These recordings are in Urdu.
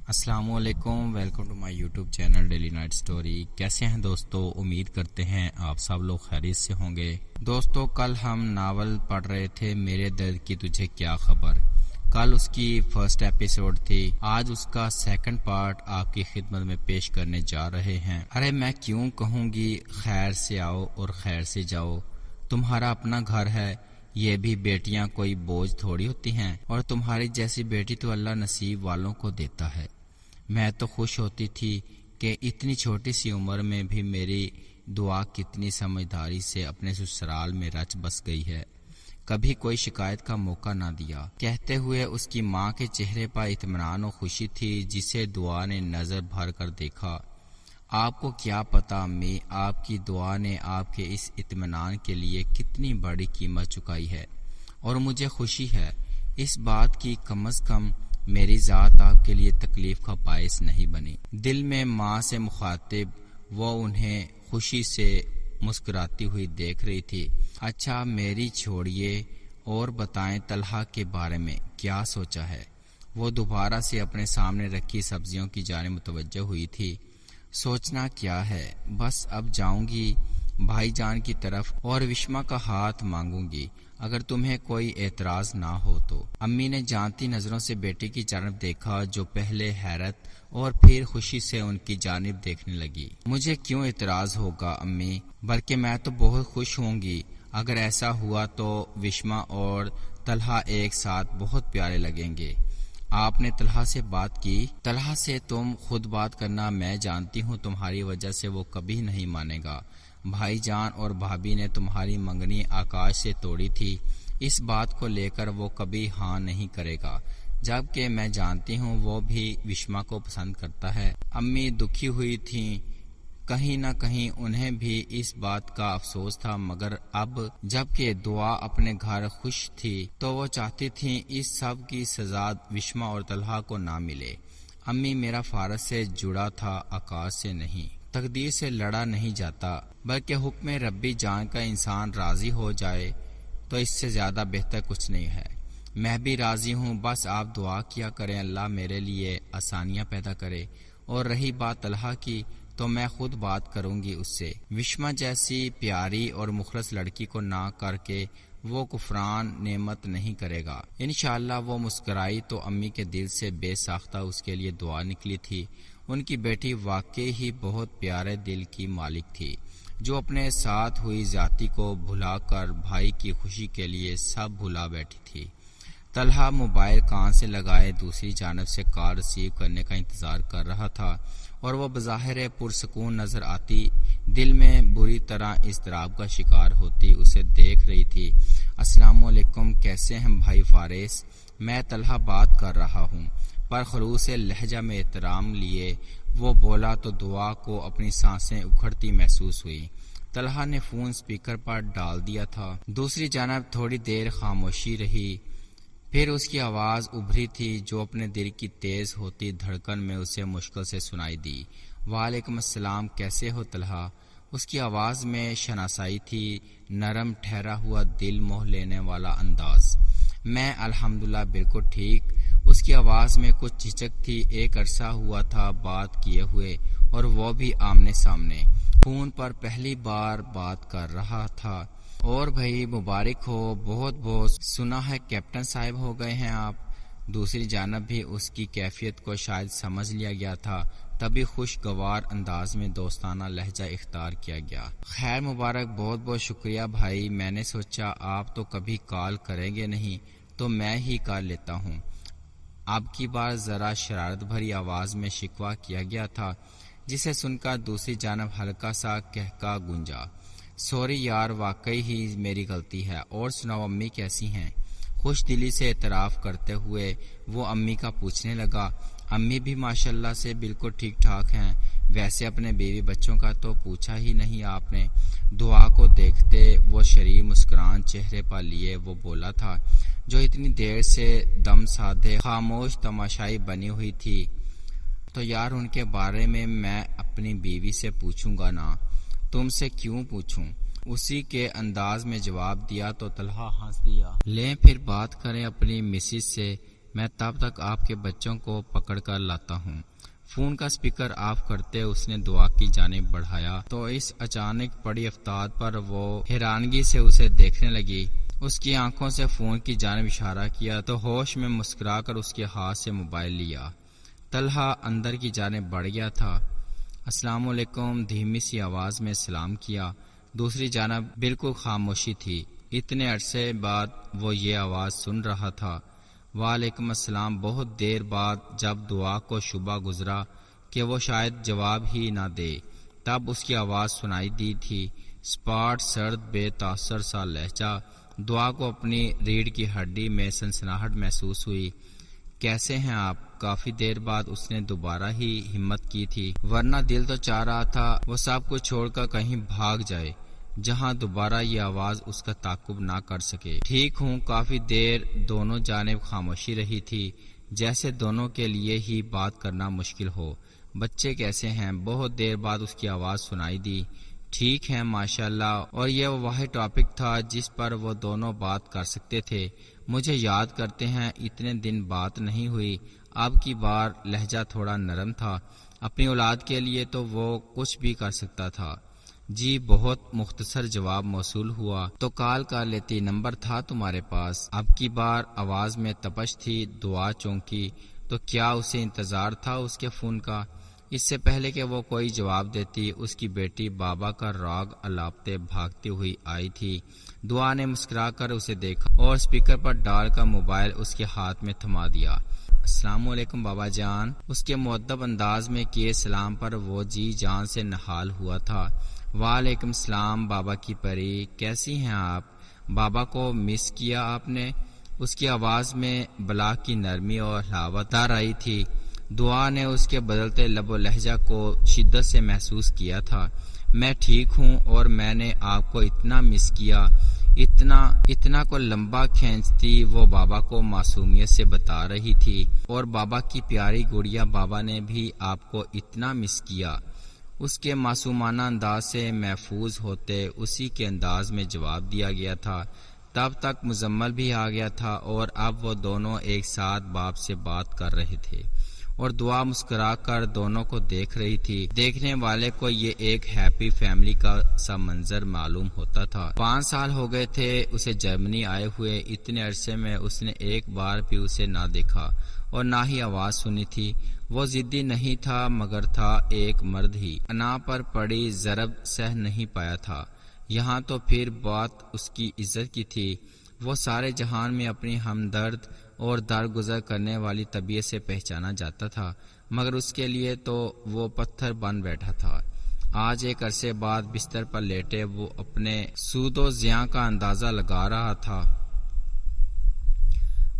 السلام علیکم، welcome to my YouTube channel daily night story. کیسے ہیں دوستو؟ امید کرتے ہیں آپ سب لوگ خیریت سے ہوں گے۔ دوستو کل ہم ناول پڑھ رہے تھے میرے درد کی تجھے کیا خبر۔ کل اس کی فرسٹ ایپیسوڈ تھی، آج اس کا سیکنڈ پارٹ آپ کی خدمت میں پیش کرنے جا رہے ہیں۔ ارے میں کیوں کہوں گی خیر سے آؤ اور خیر سے جاؤ، تمہارا اپنا گھر ہے، یہ بھی بیٹیاں کوئی بوجھ تھوڑی ہوتی ہیں، اور تمہاری جیسی بیٹی تو اللہ نصیب والوں کو دیتا ہے۔ میں تو خوش ہوتی تھی کہ اتنی چھوٹی سی عمر میں بھی میری دعا کتنی سمجھداری سے اپنے سسرال میں رچ بس گئی ہے، کبھی کوئی شکایت کا موقع نہ دیا۔ کہتے ہوئے اس کی ماں کے چہرے پر اطمینان و خوشی تھی جسے دعا نے نظر بھر کر دیکھا۔ آپ کو کیا پتا امی، آپ کی دعا نے آپ کے اس اطمینان کے لیے کتنی بڑی قیمت چکائی ہے، اور مجھے خوشی ہے اس بات کی کم از کم میری ذات آپ کے لیے تکلیف کا باعث نہیں بنی۔ دل میں ماں سے مخاطب وہ انہیں خوشی سے مسکراتی ہوئی دیکھ رہی تھی۔ اچھا میری چھوڑیے اور بتائیں طلحہ کے بارے میں کیا سوچا ہے؟ وہ دوبارہ سے اپنے سامنے رکھی سبزیوں کی جانب متوجہ ہوئی تھی۔ سوچنا کیا ہے، بس اب جاؤں گی بھائی جان کی طرف اور وشما کا ہاتھ مانگوں گی، اگر تمہیں کوئی اعتراض نہ ہو تو۔ امی نے جانتی نظروں سے بیٹی کی جانب دیکھا جو پہلے حیرت اور پھر خوشی سے ان کی جانب دیکھنے لگی۔ مجھے کیوں اعتراض ہوگا امی، بلکہ میں تو بہت خوش ہوں گی۔ اگر ایسا ہوا تو وشما اور طلحہ ایک ساتھ بہت پیارے لگیں گے۔ آپ نے طلحہ سے بات کی؟ طلحہ سے تم خود بات کرنا، میں جانتی ہوں تمہاری وجہ سے وہ کبھی نہیں مانے گا۔ بھائی جان اور بھابھی نے تمہاری منگنی آکاش سے توڑی تھی، اس بات کو لے کر وہ کبھی ہاں نہیں کرے گا، جبکہ میں جانتی ہوں وہ بھی وشما کو پسند کرتا ہے۔ امی دکھی ہوئی تھیں، کہیں نہ کہیں انہیں بھی اس بات کا افسوس تھا، مگر اب جبکہ دعا اپنے گھر خوش تھی تو وہ چاہتی تھیں اس سب کی سزا وشما اور طلحہ کو نہ ملے۔ امی میرا فارس سے جڑا تھا، آکاش سے نہیں۔ تقدیر سے لڑا نہیں جاتا، بلکہ حکم ربی جان کا انسان راضی ہو جائے تو اس سے زیادہ بہتر کچھ نہیں ہے۔ میں بھی راضی ہوں، بس آپ دعا کیا کریں اللہ میرے لیے آسانیاں پیدا کرے، اور رہی بات طلحہ کی تو میں خود بات کروں گی اس سے۔ وشما جیسی پیاری اور مخلص لڑکی کو نہ کر کے وہ کفران نعمت نہیں کرے گا۔ انشاءاللہ وہ مسکرائی تو امی کے دل سے بے ساختہ اس کے لیے دعا نکلی تھی۔ ان کی بیٹی واقعی ہی بہت پیارے دل کی مالک تھی، جو اپنے ساتھ ہوئی زیادتی کو بھلا کر بھائی کی خوشی کے لیے سب بھلا بیٹھی تھی۔ طلحہ موبائل کان سے لگائے دوسری جانب سے کال ریسیو کرنے کا انتظار کر رہا تھا، اور وہ بظاہر پرسکون نظر آتی، دل میں بری طرح اضطراب کا شکار ہوتی اسے دیکھ رہی تھی۔ السلام علیکم، کیسے ہیں بھائی فارس؟ میں طلحہ بات کر رہا ہوں۔ پر خلوص لہجہ میں احترام لیے وہ بولا تو دعا کو اپنی سانسیں اکھڑتی محسوس ہوئی۔ طلحہ نے فون سپیکر پر ڈال دیا تھا۔ دوسری جانب تھوڑی دیر خاموشی رہی، پھر اس کی آواز ابھری تھی جو اپنے دل کی تیز ہوتی دھڑکن میں اسے مشکل سے سنائی دی۔ وعلیکم السلام، کیسے ہو طلحہ؟ اس کی آواز میں شناسائی تھی، نرم ٹھہرا ہوا دل موہ لینے والا انداز۔ میں الحمدللہ بالکل ٹھیک۔ اس کی آواز میں کچھ جھجک تھی، ایک عرصہ ہوا تھا بات کیے ہوئے، اور وہ بھی آمنے سامنے۔ فون پر پہلی بار بات کر رہا تھا۔ اور بھائی مبارک ہو، بہت بہت سنا ہے کیپٹن صاحب ہو گئے ہیں آپ۔ دوسری جانب بھی اس کی کیفیت کو شاید سمجھ لیا گیا تھا، تبھی خوشگوار انداز میں دوستانہ لہجہ اختیار کیا گیا۔ خیر مبارک، بہت بہت شکریہ بھائی، میں نے سوچا آپ تو کبھی کال کریں گے نہیں تو میں ہی کر لیتا ہوں۔ اب کی بار ذرا شرارت بھری آواز میں شکوہ کیا گیا تھا، جسے سن کر دوسری جانب ہلکا سا کہکا گونجا۔ سوری یار، واقعی ہی میری غلطی ہے، اور سناؤ امی کیسی ہیں؟ خوش دلی سے اعتراف کرتے ہوئے وہ امی کا پوچھنے لگا۔ امی بھی ماشاءاللہ سے بالکل ٹھیک ٹھاک ہیں۔ ویسے اپنے بیوی بچوں کا تو پوچھا ہی نہیں آپ نے۔ دعا کو دیکھتے وہ شریف مسکران چہرے پر لیے وہ بولا تھا، جو اتنی دیر سے دم سادھے خاموش تماشائی بنی ہوئی تھی، تو یار ان کے بارے میں اپنی بیوی سے پوچھوں گا نا، تم سے کیوں پوچھوں؟ اسی کے انداز میں جواب دیا تو طلحہ ہنس دیا۔ لیں پھر بات کریں اپنی مسز سے، میں تب تک آپ کے بچوں کو پکڑ کر لاتا ہوں۔ فون کا اسپیکر آف کرتے اس نے دعا کی جانب بڑھایا تو اس اچانک پڑی افتاد پر وہ حیرانگی سے اسے دیکھنے لگی۔ اس کی آنکھوں سے فون کی جانب اشارہ کیا تو ہوش میں مسکرا کر اس کے ہاتھ سے موبائل لیا۔ طلحہ اندر کی جانب بڑھ گیا تھا۔ السلام علیکم، دھیمی سی آواز میں سلام کیا۔ دوسری جانب بالکل خاموشی تھی۔ اتنے عرصے بعد وہ یہ آواز سن رہا تھا۔ وعلیکم السلام۔ بہت دیر بعد جب دعا کو شبہ گزرا کہ وہ شاید جواب ہی نہ دے، تب اس کی آواز سنائی دی تھی۔ سپاٹ، سرد، بے تاثر سا لہجہ۔ دعا کو اپنی ریڑھ کی ہڈی میں سنسناہٹ محسوس ہوئی۔ کیسے ہیں آپ؟ کافی دیر بعد اس نے دوبارہ ہی ہمت کی تھی، ورنہ دل تو چاہ رہا تھا وہ سب کچھ چھوڑ کر کہیں بھاگ جائے جہاں دوبارہ یہ آواز اس کا تعاقب نہ کر سکے۔ ٹھیک ہوں۔ کافی دیر دونوں جانب خاموشی رہی تھی، جیسے دونوں کے لیے ہی بات کرنا مشکل ہو۔ بچے کیسے ہیں؟ بہت دیر بعد اس کی آواز سنائی دی۔ ٹھیک ہے ماشاءاللہ۔ اور یہ وہ واحد ٹاپک تھا جس پر وہ دونوں بات کر سکتے تھے۔ مجھے یاد کرتے ہیں اتنے دن بات نہیں ہوئی۔ اب کی بار لہجہ تھوڑا نرم تھا۔ اپنی اولاد کے لیے تو وہ کچھ بھی کر سکتا تھا۔ جی، بہت مختصر جواب موصول ہوا۔ تو کال کر لیتی، نمبر تھا تمہارے پاس؟ اب کی بار آواز میں تپش تھی۔ دعا چونکی تو کیا اسے انتظار تھا اس کے فون کا؟ اس سے پہلے کہ وہ کوئی جواب دیتی، اس کی بیٹی بابا کا راگ الاپتے بھاگتی ہوئی آئی تھی۔ دعا نے مسکرا کر اسے دیکھا اور اسپیکر پر ڈال کر موبائل اس کے ہاتھ میں تھما دیا۔ السلام علیکم بابا جان۔ اس کے مؤدب انداز میں کیے سلام پر وہ جی جان سے نہال ہوا تھا۔ وعلیکم السلام بابا کی پری، کیسی ہیں آپ؟ بابا کو مس کیا آپ نے؟ اس کی آواز میں بلا کی نرمی اور حلاوت آ رہی تھی۔ دعا نے اس کے بدلتے لب و لہجہ کو شدت سے محسوس کیا تھا۔ میں ٹھیک ہوں، اور میں نے آپ کو اتنا مس کیا، اتنا کو لمبا کھینچتی وہ بابا کو معصومیت سے بتا رہی تھی۔ اور بابا کی پیاری گڑیا بابا نے بھی آپ کو اتنا مس کیا۔ اس کے معصومانہ انداز سے محفوظ ہوتے اسی کے انداز میں جواب دیا گیا تھا۔ تب تک مزمل بھی آ گیا تھا اور اب وہ دونوں ایک ساتھ باپ سے بات کر رہے تھے، اور دعا مسکرا کر دونوں کو دیکھ رہی تھی۔ دیکھنے والے کو یہ ایک ہیپی فیملی کا سا منظر معلوم ہوتا تھا۔ 5 سال ہو گئے تھے اسے جرمنی آئے ہوئے۔ اتنے عرصے میں اس نے ایک بار بھی اسے نہ دیکھا اور نہ ہی آواز سنی تھی۔ وہ ضدی نہیں تھا مگر تھا ایک مرد ہی۔ انا پر پڑی ضرب سہ نہیں پایا تھا۔ یہاں تو پھر بات اس کی عزت کی تھی۔ وہ سارے جہان میں اپنی ہمدرد اور درگزر کرنے والی طبیعت سے پہچانا جاتا تھا، مگر اس کے لیے تو وہ پتھر بن بیٹھا تھا۔ آج ایک عرصے بعد بستر پر لیٹے وہ اپنے سود و زیاں کا اندازہ لگا رہا تھا۔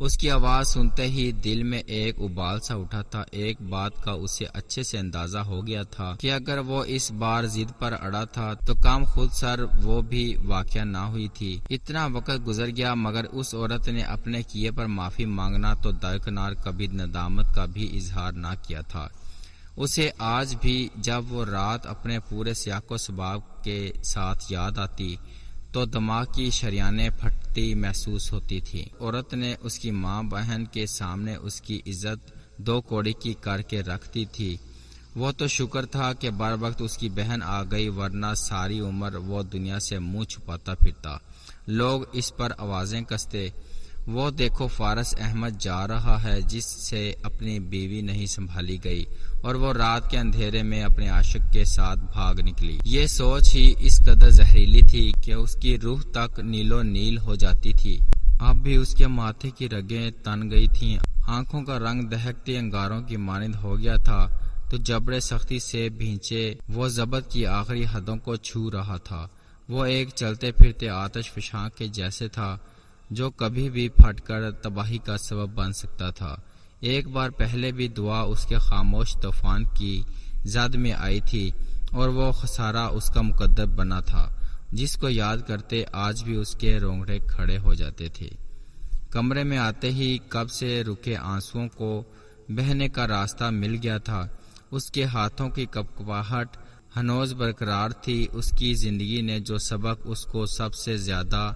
اس کی آواز سنتے ہی دل میں ایک ابال سا اٹھا تھا۔ ایک بات کا اسے اچھے سے اندازہ ہو گیا تھا کہ اگر وہ اس بار ضد پر اڑا تھا تو کام خود سر وہ بھی واقع نہ ہوئی تھی۔ اتنا وقت گزر گیا مگر اس عورت نے اپنے کیے پر معافی مانگنا تو درکنار کبھی ندامت کا بھی اظہار نہ کیا تھا۔ اسے آج بھی جب وہ رات اپنے پورے سیاق و سباق کے ساتھ یاد آتی تو دماغ کی شریانیں پھٹتی محسوس ہوتی تھی۔ عورت نے اس کی ماں بہن کے سامنے اس کی عزت 2 کوڑی کی کر کے رکھتی تھی۔ وہ تو شکر تھا کہ بر وقت اس کی بہن آ گئی، ورنہ ساری عمر وہ دنیا سے منہ چھپاتا پھرتا۔ لوگ اس پر آوازیں کستے، وہ دیکھو فارس احمد جا رہا ہے جس سے اپنی بیوی نہیں سنبھالی گئی، اور وہ رات کے اندھیرے میں اپنے عاشق کے ساتھ بھاگ نکلی۔ یہ سوچ ہی اس قدر زہریلی تھی کہ اس کی روح تک نیلو نیل ہو جاتی تھی۔ اب بھی اس کے ماتھے کی رگیں تن گئی تھیں، آنکھوں کا رنگ دہکتے انگاروں کی مانند ہو گیا تھا، تو جبڑے سختی سے بھینچے وہ ضبط کی آخری حدوں کو چھو رہا تھا۔ وہ ایک چلتے پھرتے آتش فشاں کے جیسے تھا جو کبھی بھی پھٹ کر تباہی کا سبب بن سکتا تھا۔ ایک بار پہلے بھی دعا اس کے خاموش طوفان کی زد میں آئی تھی، اور وہ خسارہ اس کا مقدر بنا تھا جس کو یاد کرتے آج بھی اس کے رونگٹے کھڑے ہو جاتے تھے۔ کمرے میں آتے ہی کب سے رکے آنسوؤں کو بہنے کا راستہ مل گیا تھا۔ اس کے ہاتھوں کی کپکپاہٹ ہنوز برقرار تھی۔ اس کی زندگی نے جو سبق اس کو سب سے زیادہ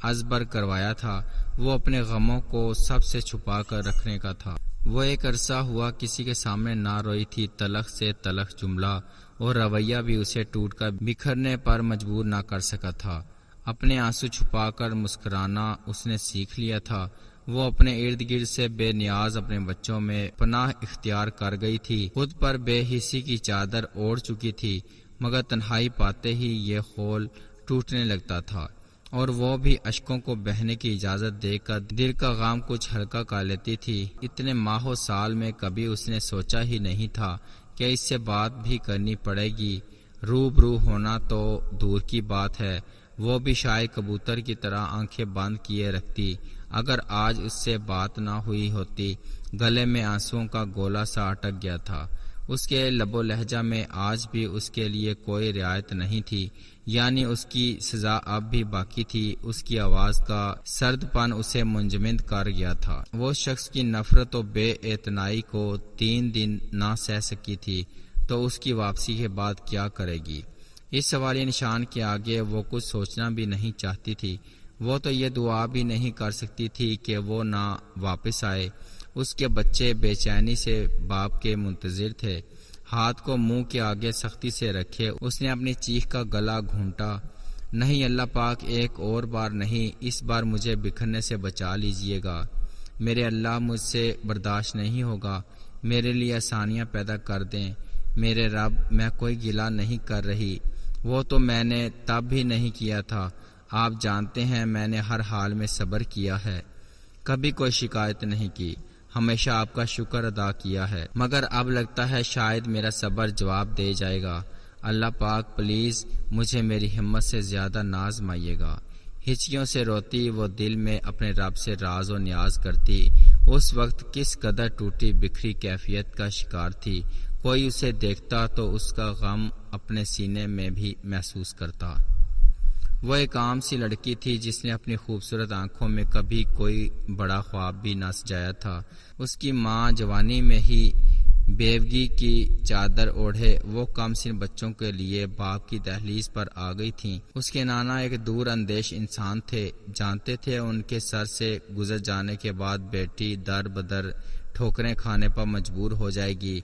ازبر کروایا تھا وہ اپنے غموں کو سب سے چھپا کر رکھنے کا تھا۔ وہ ایک عرصہ ہوا کسی کے سامنے نہ روئی تھی، تلخ سے تلخ جملہ اور رویہ بھی اسے ٹوٹ کر بکھرنے پر مجبور نہ کر سکا تھا۔ اپنے آنسو چھپا کر مسکرانا اس نے سیکھ لیا تھا۔ وہ اپنے ارد گرد سے بے نیاز اپنے بچوں میں پناہ اختیار کر گئی تھی، خود پر بے حسی کی چادر اوڑھ چکی تھی، مگر تنہائی پاتے ہی یہ خول ٹوٹنے لگتا تھا اور وہ بھی اشکوں کو بہنے کی اجازت دے کر دل کا غم کچھ ہلکا کر لیتی تھی۔ اتنے ماہ و سال میں کبھی اس نے سوچا ہی نہیں تھا کہ اس سے بات بھی کرنی پڑے گی۔ روبرو ہونا تو دور کی بات ہے، وہ بھی شاید کبوتر کی طرح آنکھیں بند کیے رکھتی۔ اگر آج اس سے بات نہ ہوئی ہوتی، گلے میں آنسوؤں کا گولا سا اٹک گیا تھا۔ اس کے لب و لہجہ میں آج بھی اس کے لیے کوئی رعایت نہیں تھی، یعنی اس کی سزا اب بھی باقی تھی۔ اس کی آواز کا سرد پن اسے منجمد کر گیا تھا۔ وہ شخص کی نفرت و بے اعتنائی کو 3 دن نہ سہ سکی تھی تو اس کی واپسی کے بعد کیا کرے گی؟ اس سوالیہ نشان کے آگے وہ کچھ سوچنا بھی نہیں چاہتی تھی۔ وہ تو یہ دعا بھی نہیں کر سکتی تھی کہ وہ نہ واپس آئے۔ اس کے بچے بے چینی سے باپ کے منتظر تھے۔ ہاتھ کو منہ کے آگے سختی سے رکھے اس نے اپنی چیخ کا گلا گھونٹا، نہیں اللہ پاک، ایک اور بار نہیں، اس بار مجھے بکھرنے سے بچا لیجئے گا۔ میرے اللہ، مجھ سے برداشت نہیں ہوگا، میرے لیے آسانیاں پیدا کر دیں۔ میرے رب، میں کوئی گلہ نہیں کر رہی، وہ تو میں نے تب بھی نہیں کیا تھا۔ آپ جانتے ہیں میں نے ہر حال میں صبر کیا ہے، کبھی کوئی شکایت نہیں کی، ہمیشہ آپ کا شکر ادا کیا ہے، مگر اب لگتا ہے شاید میرا صبر جواب دے جائے گا۔ اللہ پاک پلیز مجھے میری ہمت سے زیادہ نہ آزمائیے گا۔ ہچکیوں سے روتی وہ دل میں اپنے رب سے راز و نیاز کرتی۔ اس وقت کس قدر ٹوٹی بکھری کیفیت کا شکار تھی۔ کوئی اسے دیکھتا تو اس کا غم اپنے سینے میں بھی محسوس کرتا۔ وہ ایک عام سی لڑکی تھی جس نے اپنی خوبصورت آنکھوں میں کبھی کوئی بڑا خواب بھی نہ سجایا تھا۔ اس کی ماں جوانی میں ہی بیوگی کی چادر اوڑھے وہ کم سن بچوں کے لیے باپ کی دہلیز پر آ گئی تھیں۔ اس کے نانا ایک دور اندیش انسان تھے، جانتے تھے ان کے سر سے گزر جانے کے بعد بیٹی در بدر ٹھوکریں کھانے پر مجبور ہو جائے گی،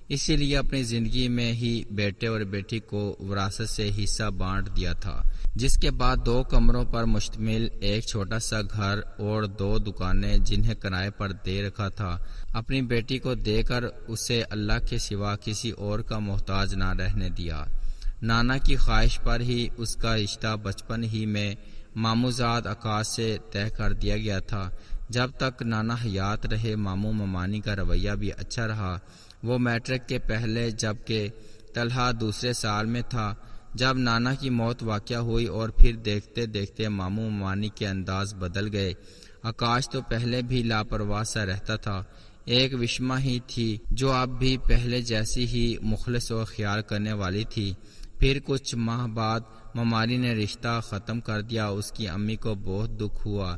اسی لیے اپنی زندگی میں ہی بیٹے اور بیٹی کو وراثت سے حصہ بانٹ دیا تھا، جس کے بعد 2 کمروں پر مشتمل ایک چھوٹا سا گھر اور 2 دکانیں جنہیں کرائے پر دے رکھا تھا۔ اپنی بیٹی کو دے کر اسے اللہ کے سوا کسی اور کا محتاج نہ رہنے دیا۔ نانا کی خواہش پر ہی اس کا رشتہ بچپن ہی میں ماموزاد آکاش سے طے کر دیا گیا تھا۔ جب تک نانا حیات رہے ماموں ممانی کا رویہ بھی اچھا رہا۔ وہ میٹرک کے پہلے جبکہ طلحہ دوسرے سال میں تھا جب نانا کی موت واقع ہوئی، اور پھر دیکھتے دیکھتے ماموں ممانی کے انداز بدل گئے۔ آکاش تو پہلے بھی لاپرواہ سا رہتا تھا، ایک وشما ہی تھی جو اب بھی پہلے جیسی ہی مخلص و خیال کرنے والی تھی۔ پھر کچھ ماہ بعد ممانی نے رشتہ ختم کر دیا۔ اس کی امی کو بہت دکھ ہوا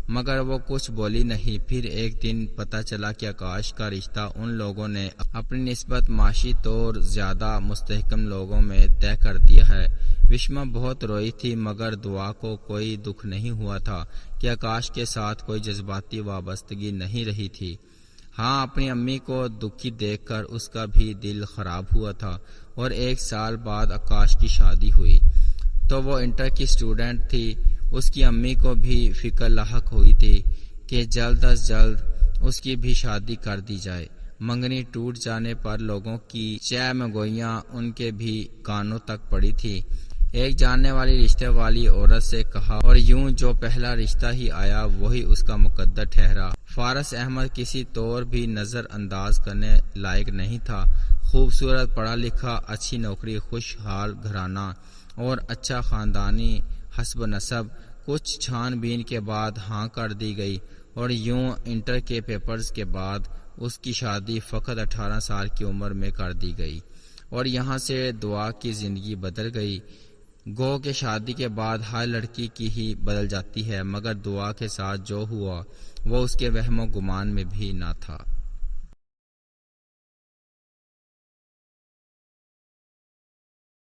مگر وہ کچھ بولی نہیں۔ پھر ایک دن پتہ چلا کہ آکاش کا رشتہ ان لوگوں نے اپنی نسبت معاشی طور زیادہ مستحکم لوگوں میں طے کر دیا ہے۔ وشما بہت روئی تھی مگر دعا کو کوئی دکھ نہیں ہوا تھا کہ آکاش کے ساتھ کوئی جذباتی وابستگی نہیں رہی تھی۔ ہاں، اپنی امی کو دکھی دیکھ کر اس کا بھی دل خراب ہوا تھا، اور 1 سال بعد آکاش کی شادی ہوئی تو وہ انٹر کی اسٹوڈنٹ تھی۔ اس کی امی کو بھی فکر لاحق ہوئی تھی کہ جلد از جلد اس کی بھی شادی کر دی جائے۔ منگنی ٹوٹ جانے پر لوگوں کی چہ مگوئیاں ان کے بھی کانوں تک پڑی تھی۔ ایک جاننے والی رشتے والی عورت سے کہا، اور یوں جو پہلا رشتہ ہی آیا وہی اس کا مقدر ٹھہرا۔ فارس احمد کسی طور بھی نظر انداز کرنے لائق نہیں تھا۔ خوبصورت، پڑھا لکھا، اچھی نوکری، خوشحال گھرانہ اور اچھا خاندانی حسب نسب۔ کچھ چھان بین کے بعد ہاں کر دی گئی، اور یوں انٹر کے پیپرز کے بعد اس کی شادی فقط 18 سال کی عمر میں کر دی گئی، اور یہاں سے دعا کی زندگی بدل گئی۔ گو کہ شادی کے بعد ہر لڑکی کی ہی بدل جاتی ہے، مگر دعا کے ساتھ جو ہوا وہ اس کے وہم و گمان میں بھی نہ تھا۔